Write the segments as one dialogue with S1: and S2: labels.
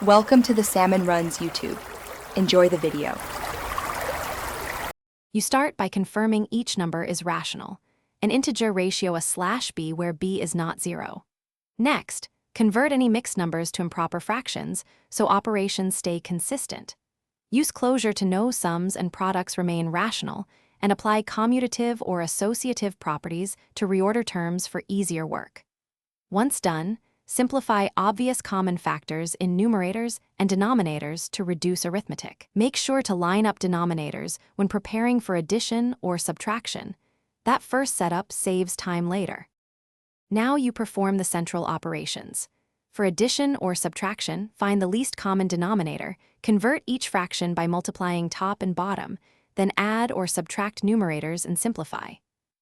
S1: Welcome to the Salmon Runs YouTube. Enjoy the video.
S2: You start by confirming each number is rational, an integer ratio a/b where b is not 0. Next, convert any mixed numbers to improper fractions so operations stay consistent. Use closure to know sums and products remain rational, and apply commutative or associative properties to reorder terms for easier work. Once done, simplify obvious common factors in numerators and denominators to reduce arithmetic. Make sure to line up denominators when preparing for addition or subtraction. That first setup saves time later. Now you perform the central operations. For addition or subtraction, find the least common denominator, convert each fraction by multiplying top and bottom, then add or subtract numerators and simplify.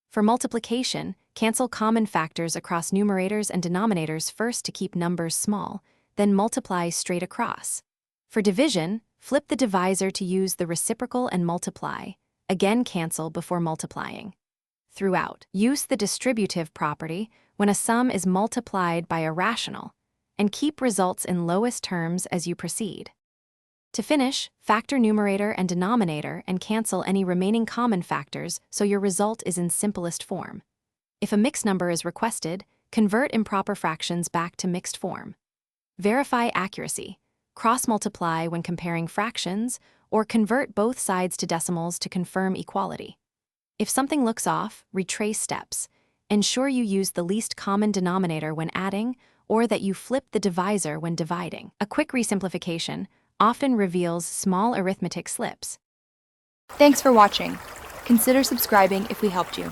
S2: For multiplication, cancel common factors across numerators and denominators first to keep numbers small, then multiply straight across. For division, flip the divisor to use the reciprocal and multiply. Again, cancel before multiplying. Throughout, use the distributive property when a sum is multiplied by a rational, and keep results in lowest terms as you proceed. To finish, factor numerator and denominator and cancel any remaining common factors so your result is in simplest form. If a mixed number is requested, convert improper fractions back to mixed form. Verify accuracy. Cross-multiply when comparing fractions, or convert both sides to decimals to confirm equality. If something looks off, retrace steps. Ensure you use the least common denominator when adding, or that you flip the divisor when dividing. A quick resimplification often reveals small arithmetic slips.
S1: Thanks for watching. Consider subscribing if we helped you.